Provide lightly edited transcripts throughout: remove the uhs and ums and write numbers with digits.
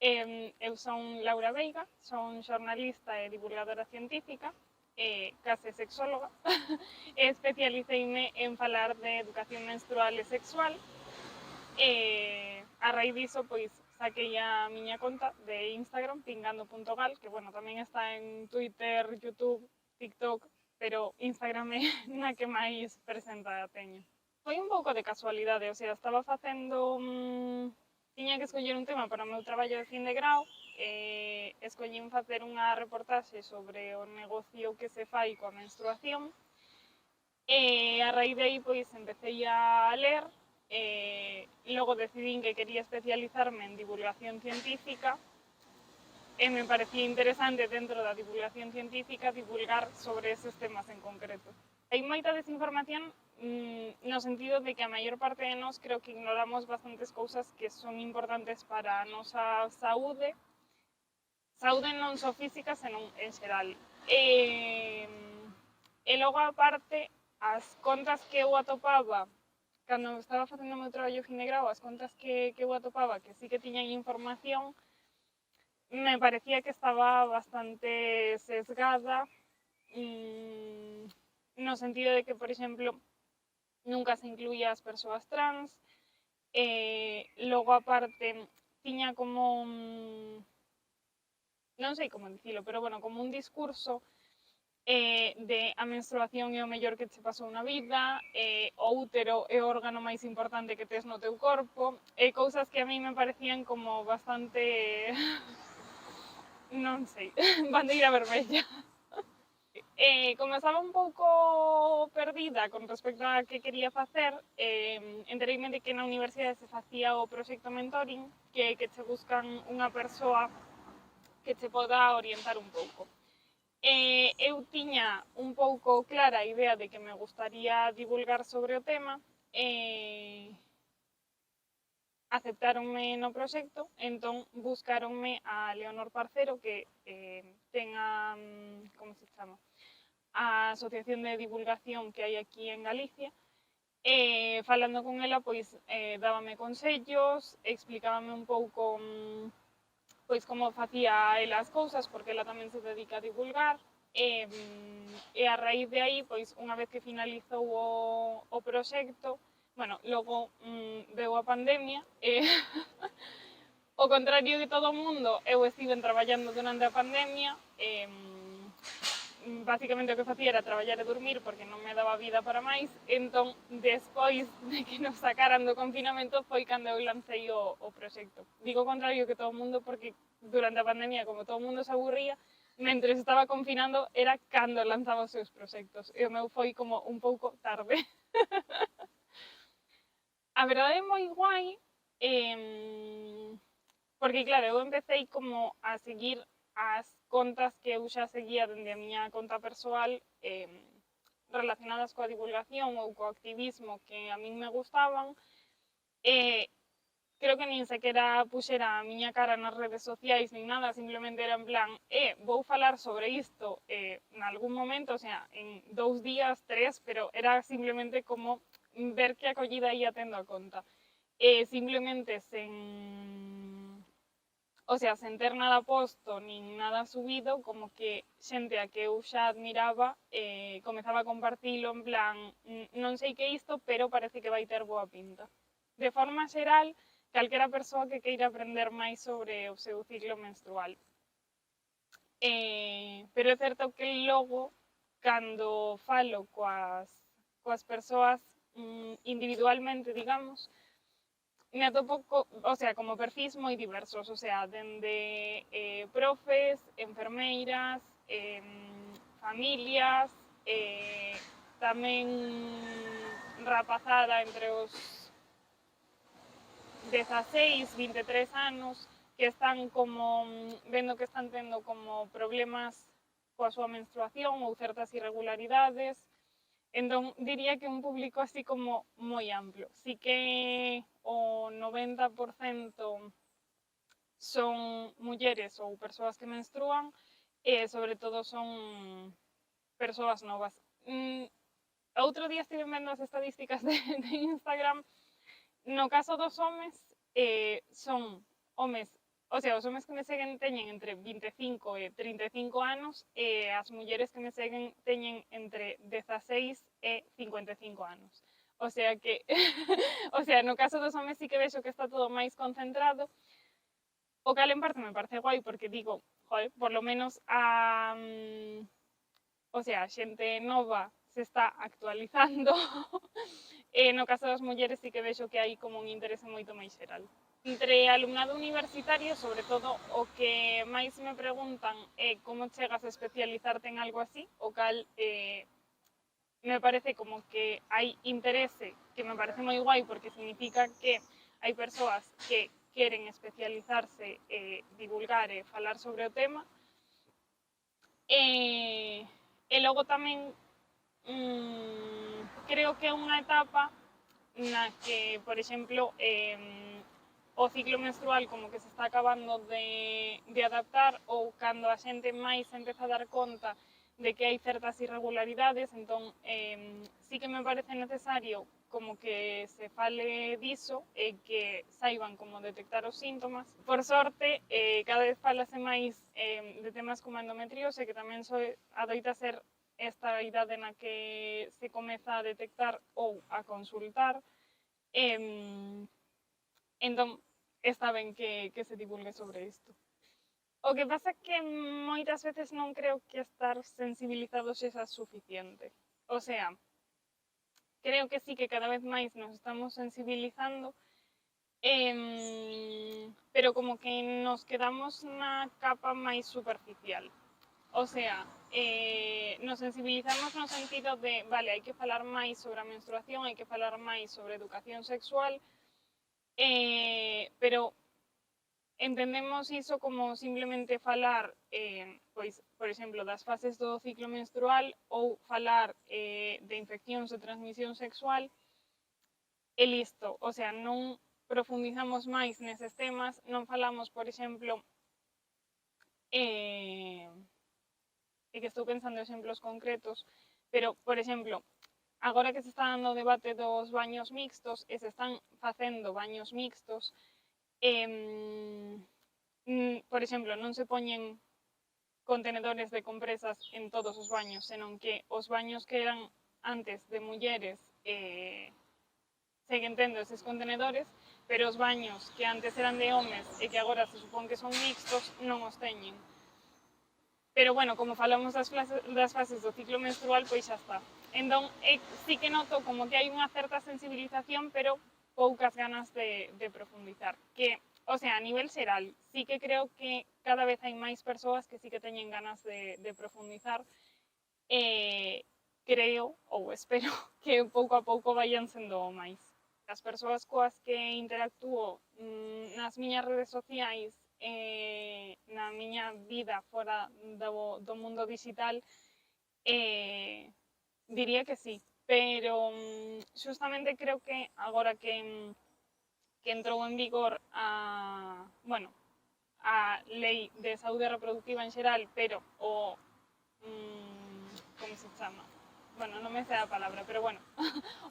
Eu son Laura Veiga, son xornalista e divulgadora científica, case sexóloga, e especialiceime en falar de educación menstrual e sexual. A raíz diso, pois, saquei a miña conta de Instagram, pingando.gal, que, bueno, tamén está en Twitter, YouTube, TikTok, pero Instagram é na que máis presenta teño. Foi un pouco de casualidade, o sea, estaba facendo... tiña que escoller un tema para o meu traballo de fin de grau, escollín facer unha reportaxe sobre o negocio que se fai coa menstruación, e a raíz de aí, pois, empecé a ler, logo decidín que quería especializarme en divulgación científica, e me parecía interesante dentro da divulgación científica divulgar sobre eses temas en concreto. Hai moita desinformación no sentido de que a maior parte de nós creo que ignoramos bastantes cousas que son importantes para a nosa saúde non só física, senón en xeral. E logo, aparte, as contas que eu atopaba cando estaba facendo o meu traballo fin de grau, as contas que eu atopaba que sí que tiñan información, me parecía que estaba bastante sesgada, no sentido de que, por exemplo, nunca se incluía as persoas trans, logo, aparte, tiña como... non sei como dicilo, pero, bueno, como un discurso de a menstruación é o mellor que che pasou na vida, o útero é o órgano máis importante que tes no teu corpo, cousas que a mí me parecían como bastante, non sei, bandeira vermella. Como estaba un pouco perdida con respecto a que quería facer, entereime de que na universidade se facía o proxecto mentoring, que che buscan unha persoa que che poda orientar un pouco. Eu tiña un pouco clara a idea de que me gustaría divulgar sobre o tema, aceptáronme no proxecto, entón buscaronme a Leonor Parcero, que ten a, como se chama? A Asociación de Divulgación que hai aquí en Galicia, falando con ela, pois, dábame consellos, explicábame un pouco pois como facía ela as cousas, porque ela tamén se dedica a divulgar, e a raíz de aí, pois, unha vez que finalizou o proxecto, bueno, logo veu a pandemia, e ao contrario de todo o mundo, eu estive traballando durante a pandemia, basicamente o que facía era traballar e dormir porque non me daba vida para máis, entón, despois de que nos sacaran do confinamento foi cando eu lancei o proxecto. Digo o contrario que todo o mundo porque durante a pandemia, como todo o mundo se aburría, mentre estaba confinando era cando lanzaba os seus proxectos, e o meu foi como un pouco tarde. A verdade é moi guai, porque claro, eu empecé como a seguir as contas que eu xa seguía dende a miña conta persoal, relacionadas coa divulgación ou co activismo que a min me gustaban, creo que nin sequera puxera a miña cara nas redes sociais nin nada, simplemente era en plan, vou falar sobre isto en algún momento, o sea, en 2 días, 3, pero era simplemente como ver que acollida ia tendo a conta. Simplemente sen... O sea, sen ter nada posto nin nada subido, como que xente a que eu xa admiraba comezaba a compartilo en plan, non sei que é isto, pero parece que vai ter boa pinta. De forma xeral, calquera persoa que queira aprender máis sobre o seu ciclo menstrual. Pero é certo que logo, cando falo coas persoas individualmente, digamos, me atopo, o sea, como perfis moi diversos, o sea, dende profes, enfermeiras, familias, tamén rapazada entre os 16, 23 anos, que están como vendo que están tendo como problemas coa súa menstruación ou certas irregularidades. Entón, diría que é un público así como moi amplo. Sí que o 90% son mulleres ou persoas que menstruan, e sobre todo son persoas novas. Outro día estive vendo as estadísticas de Instagram. No caso dos homes, son homes O sea, os homes que me seguen teñen entre 25 e 35 anos e as mulleres que me seguen teñen entre 16 e 55 anos. O sea que, o sea, no caso dos homes sí que vexo que está todo máis concentrado, o cal en parte me parece guai porque digo, joder, por lo menos o sea, a xente nova se está actualizando e no caso das mulleres sí que vexo que hai como un interese moito máis xeral. Entre alumnado universitario, sobre todo, o que máis me preguntan é como chegas a especializarte en algo así, o cal me parece como que hai interese, que me parece moi guai porque significa que hai persoas que queren especializarse, divulgar e falar sobre o tema. E logo tamén creo que é unha etapa na que, por exemplo, o ciclo menstrual como que se está acabando de adaptar ou cando a xente máis se empeza a dar conta de que hai certas irregularidades, entón sí que me parece necesario como que se fale diso e que saiban como detectar os síntomas. Por sorte, cada vez falase máis de temas como a endometriose, que tamén adoita ser esta idade na que se comeza a detectar ou a consultar. Entón, está ben que se divulgue sobre isto. O que pasa é que moitas veces non creo que estar sensibilizados sexa suficiente. O sea, creo que sí que cada vez máis nos estamos sensibilizando, pero como que nos quedamos na capa máis superficial. O sea, nos sensibilizamos no sentido de, vale, hai que falar máis sobre a menstruación, hai que falar máis sobre educación sexual, pero entendemos iso como simplemente falar, pois, por exemplo, das fases do ciclo menstrual ou falar de infeccións de transmisión sexual e listo. O sea, non profundizamos máis neses temas, non falamos, por exemplo, e que estou pensando exemplos concretos, pero, por exemplo, agora que se está dando o debate dos baños mixtos e se están facendo baños mixtos, por exemplo, non se poñen contenedores de compresas en todos os baños, senón que os baños que eran antes de mulleres seguen tendo eses contenedores, pero os baños que antes eran de homes e que agora se supón que son mixtos non os teñen. Pero bueno, como falamos das fases do ciclo menstrual, pois xa está. Entón, sí que noto como que hai unha certa sensibilización, pero poucas ganas de profundizar. Que, o sea, a nivel xeral, sí que creo que cada vez hai máis persoas que sí que teñen ganas de profundizar. Creo, ou espero, que pouco a pouco vayan sendo máis. As persoas coas que interactúo nas miñas redes sociais, na miña vida fora do mundo digital, diría que sí, pero justamente creo que agora que entrou en vigor bueno, a lei de saúde reproductiva en xeral, pero como se chama? Bueno, non me sei a palabra, pero bueno,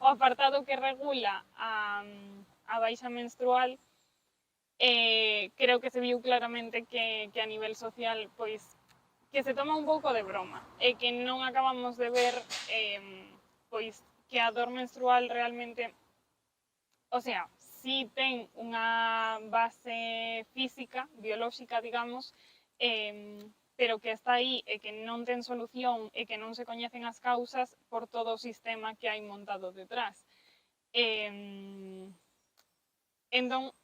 o apartado que regula a baixa menstrual, creo que se viu claramente que a nivel social, pois, que se toma un pouco de broma e que non acabamos de ver pois que a dor menstrual realmente, o sea, si ten unha base física, biolóxica, digamos, pero que está aí e que non ten solución e que non se coñecen as causas por todo o sistema que hai montado detrás. Entón,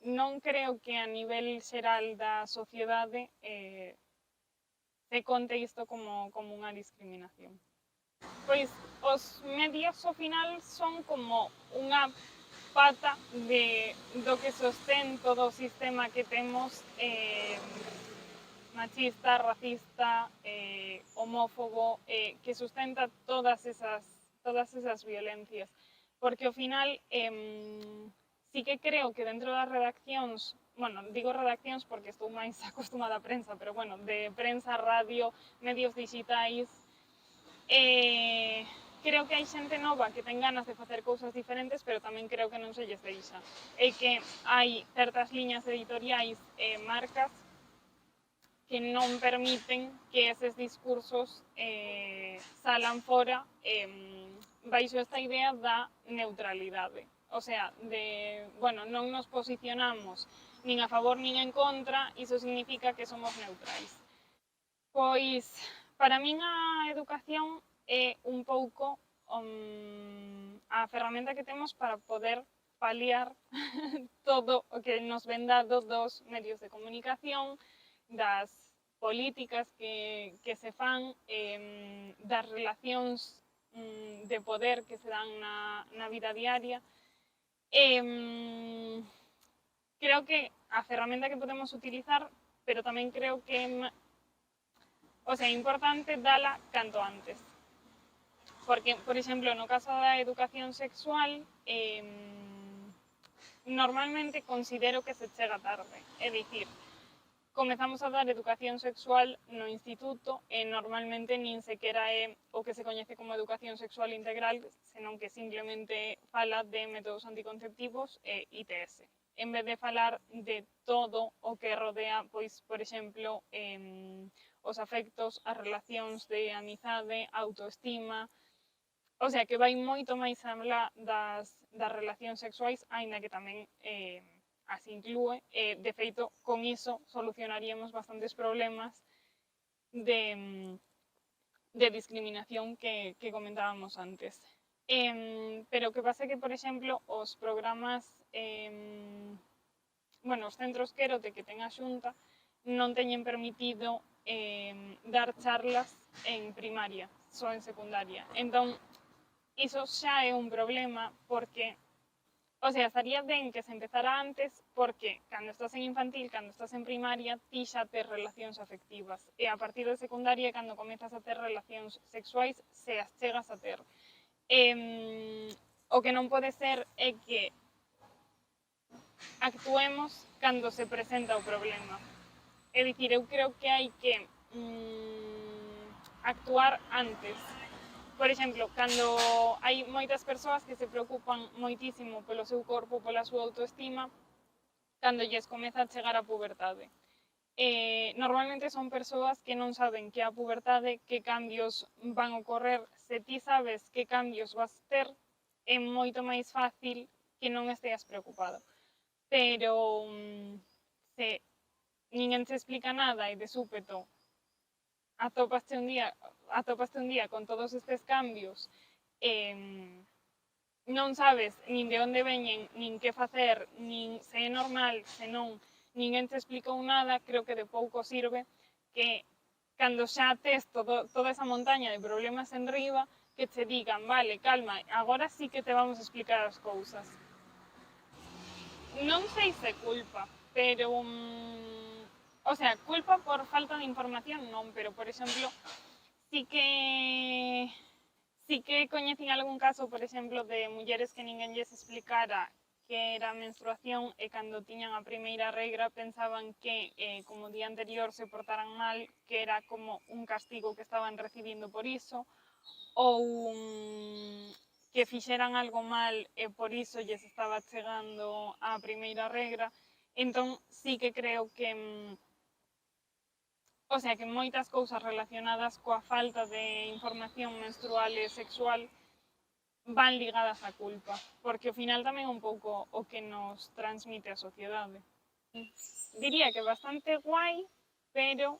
non creo que a nivel xeral da sociedade se conte isto como unha discriminación. Pois os medios ao final son como unha pata do que sostén todo o sistema que temos machista, racista, homófobo, que sustenta todas esas violencias. Porque ao final sí que creo que dentro das redaccións, bueno, digo redaccións porque estou máis acostumada a prensa, pero bueno, de prensa, radio, medios digitais, creo que hai xente nova que ten ganas de facer cousas diferentes, pero tamén creo que non se lles deixa. E que hai certas liñas editoriais e marcas que non permiten que eses discursos salan fora baixo esta idea da neutralidade. O sea, bueno, non nos posicionamos nin a favor nin en contra, iso significa que somos neutrais. Pois, para min a educación é un pouco a ferramenta que temos para poder paliar todo o que nos ven dado dos medios de comunicación, das políticas que se fan, das relacións de poder que se dan na vida diaria. Creo que a ferramenta que podemos utilizar, pero tamén creo que é importante dala canto antes. Porque, por exemplo, no caso da educación sexual, normalmente considero que se chega tarde. É dicir, comezamos a dar educación sexual no instituto e normalmente nin sequera é o que se coñece como educación sexual integral, senón que simplemente fala de métodos anticonceptivos e ITS. En vez de falar de todo o que rodea, pois, por exemplo, os afectos, as relacións de amizade, autoestima, o sea, que vai moito máis alá das relacións sexuais, aínda que tamén as inclúe. De feito, con iso solucionaríamos bastantes problemas de discriminación que comentábamos antes. Pero que pasa que, por exemplo, os programas, bueno, os centros Quérote que ten a Xunta non teñen permitido dar charlas en primaria, só en secundaria. Entón, iso xa é un problema porque, o sea, estaría ben que se empezara antes porque cando estás en infantil, cando estás en primaria, ti xa tes relacións afectivas e a partir de secundaria, cando comezas a ter relacións sexuais, se as chegas a ter. O que non pode ser é que actuemos cando se presenta o problema. É dicir, eu creo que hai que actuar antes. Por exemplo, cando hai moitas persoas que se preocupan moitísimo polo seu corpo, pola súa autoestima, cando lles comeza a chegar a pubertade. Normalmente son persoas que non saben que a pubertade, que cambios van ocorrer. Se ti sabes que cambios vas ter, é moito máis fácil que non esteas preocupado. Pero se ninguén se explica nada e de súpeto atopaste un día con todos estes cambios, non sabes nin de onde veñen, nin que facer, nin se é normal, se non, ninguén te explicou nada, creo que de pouco sirve que cando xa tes toda esa montaña de problemas en riba, que te digan, vale, calma, agora sí que te vamos a explicar as cousas. Non sei se culpa, pero o sea, culpa por falta de información non, pero por exemplo, sí que coñecín algún caso, por exemplo, de mulleres que ninguén lles explicara que era a menstruación e cando tiñan a primeira regra pensaban que como o día anterior se portaran mal, que era como un castigo que estaban recibindo por iso, ou que fixeran algo mal e por iso lles estaba chegando a primeira regra. Entón, sí que creo que o sea, que moitas cousas relacionadas coa falta de información menstrual e sexual van ligadas á culpa, porque ao final tamén é un pouco o que nos transmite a sociedade. Diría que bastante guai, pero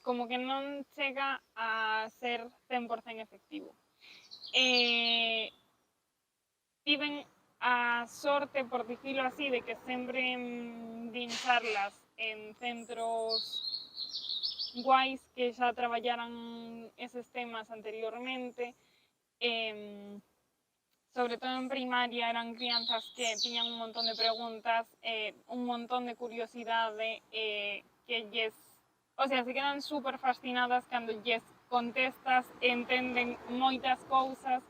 como que non chega a ser 100% efectivo. Tiven a sorte, por dicilo así, de que sempre vin charlas en centros guais que xa traballaran eses temas anteriormente. Sobre todo en primaria eran crianzas que tiñan un montón de preguntas, un montón de curiosidade, que lles, o sea, se quedan super fascinadas cando lles contestas e entenden moitas cousas.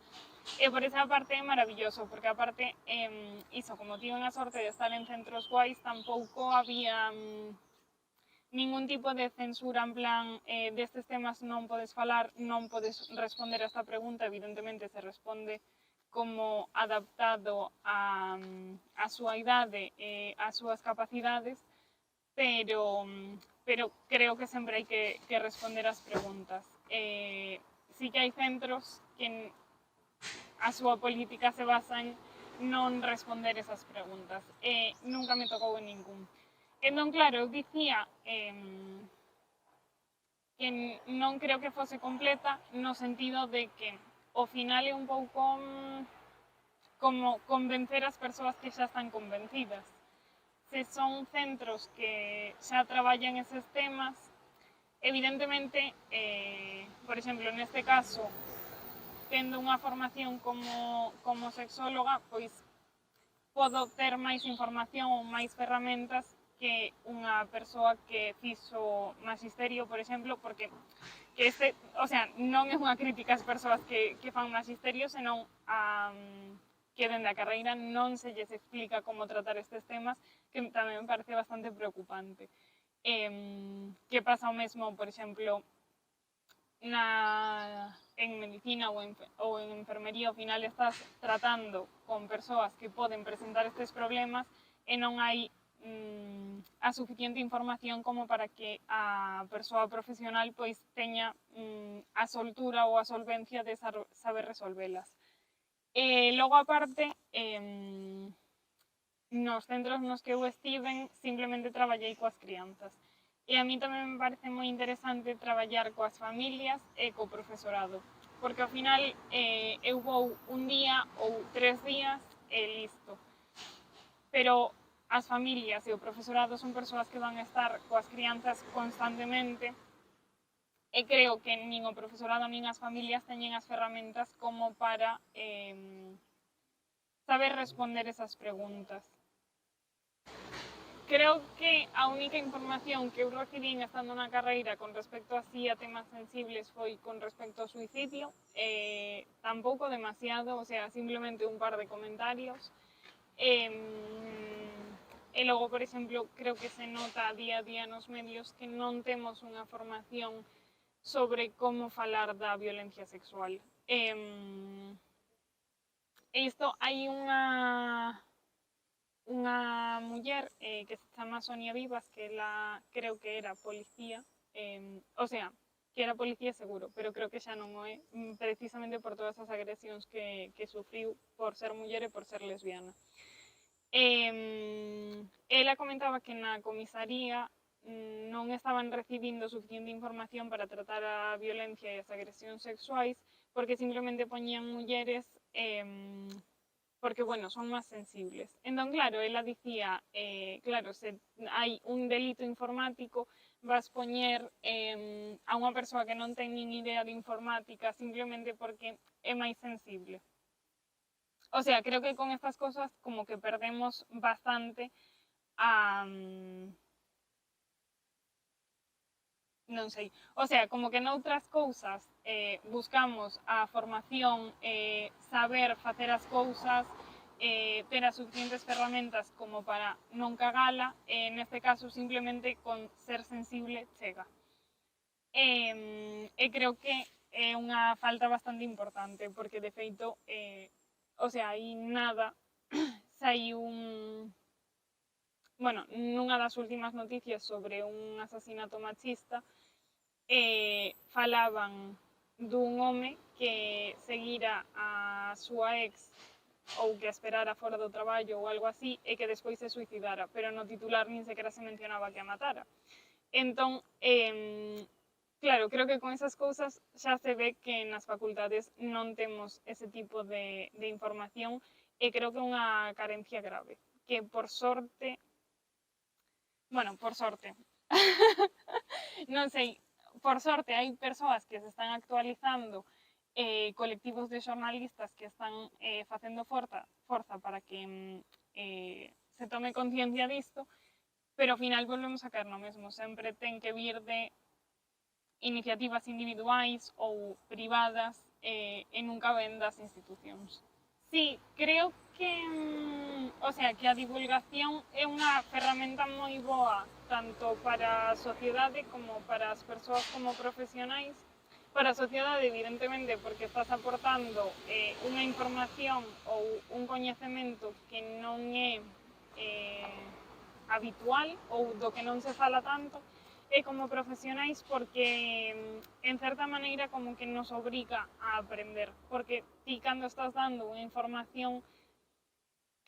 E por esa parte é maravilloso, porque aparte, iso, como tiven a sorte de estar en centros guais, tampouco había ningún tipo de censura en plan destes temas non podes falar, non podes responder a esta pregunta, evidentemente se responde como adaptado a súa idade e as súas capacidades, pero creo que sempre hai que responder as preguntas. Sí que hai centros que a súa política se basa en non responder esas preguntas. Nunca me tocou en ningún. Entón, claro, eu dicía que non creo que fose completa no sentido de que ao final é un pouco como convencer as persoas que xa están convencidas. Se son centros que xa traballan eses temas, evidentemente, por exemplo, neste caso, tendo unha formación como sexóloga, pois podo ter máis información ou máis ferramentas que unha persoa que fixo magisterio, por exemplo, porque que o sea, non é unha crítica ás persoas que fan magisterio, senón que dende a carreira non se lles explica como tratar estes temas, que tamén me parece bastante preocupante. Que pasa o mesmo, por exemplo, en medicina ou en enfermería, ao final estás tratando con persoas que poden presentar estes problemas e non hai a suficiente información como para que a persoa profesional pois teña a soltura ou a solvencia de saber resolvelas. Logo, aparte, nos centros nos que eu estiven, simplemente traballei coas crianzas. E a mí tamén me parece moi interesante traballar coas familias e co profesorado, porque ao final eu vou un día ou 3 días e listo. Pero as familias e o profesorado son persoas que van a estar coas crianzas constantemente e creo que nin o profesorado nin as familias teñen as ferramentas como para saber responder esas preguntas. Creo que a única información que eu recibín estando na carreira con respecto así a temas sensibles foi con respecto ao suicidio, tampouco demasiado, o sea, simplemente un par de comentarios. E logo, por exemplo, creo que se nota día a día nos medios que non temos unha formación sobre como falar da violencia sexual. Isto hai unha muller que se chama Sonia Vivas, que ela creo que era policía, o sea, que era policía seguro, pero creo que xa non o é, precisamente por todas as agresións que sufriu por ser muller e por ser lesbiana. Ela comentaba que na comisaría non estaban recibindo suficiente información para tratar a violencia e as agresións sexuais, porque simplemente poñían mulleres porque, bueno, son máis sensibles. Entón, claro, ela dicía, claro, se hai un delito informático, vas poñer a unha persoa que non ten nin idea de informática simplemente porque é máis sensible. O sea, creo que con estas cosas como que perdemos bastante non sei, o sea, como que noutras cousas buscamos a formación, saber facer as cousas, ter as suficientes ferramentas como para non cagala, neste caso simplemente con ser sensible chega. E creo que é unha falta bastante importante, porque de feito, o sea, aí nada, saiu bueno, nunha das últimas noticias sobre un asasinato machista, falaban dun home que seguira a súa ex ou que esperara fora do traballo ou algo así e que despois se suicidara, pero no titular nin sequera se mencionaba que a matara. Entón, claro, creo que con esas cousas xa se ve que nas facultades non temos ese tipo de información e creo que é unha carencia grave, que por sorte, bueno, por sorte, non sei, por sorte hai persoas que se están actualizando, colectivos de xornalistas que están facendo forza para que se tome conciencia disto, pero ao final volvemos a caer no mesmo, sempre ten que vir de iniciativas individuais ou privadas e nunca ven das institucións. Sí, creo que a divulgación é unha ferramenta moi boa tanto para a sociedade como para as persoas como profesionais. Para a sociedade, evidentemente, porque estás aportando unha información ou un coñecemento que non é habitual ou do que non se fala tanto, e como profesionais porque en certa maneira como que nos obriga a aprender, porque ti cando estás dando unha información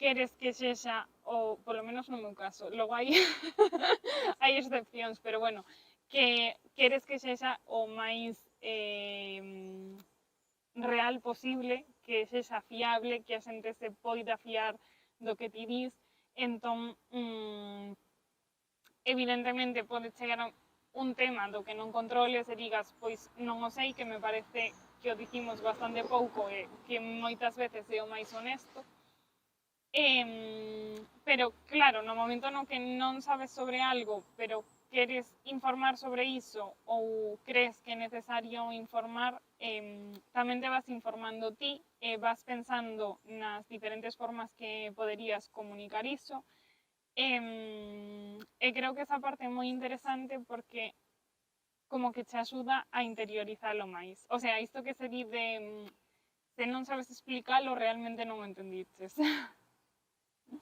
queres que sexa, ou polo menos no meu caso, logo hai hai excepcións, pero bueno, que queres que sexa o máis real posible, que sexa fiable, que a xente se poida fiar do que ti dis. Entón, evidentemente pode chegar a un tema do que non controles e digas, pois non o sei, que me parece que o dicimos bastante pouco e que moitas veces é o máis honesto. Pero claro, no momento no que non sabes sobre algo, pero queres informar sobre iso ou crees que é necesario informar, tamén te vas informando ti e vas pensando nas diferentes formas que poderías comunicar iso. E creo que esa parte é moi interesante porque como que te axuda a interiorizalo máis. O sea, isto que se di de se non sabes explicalo, realmente non o entendiches.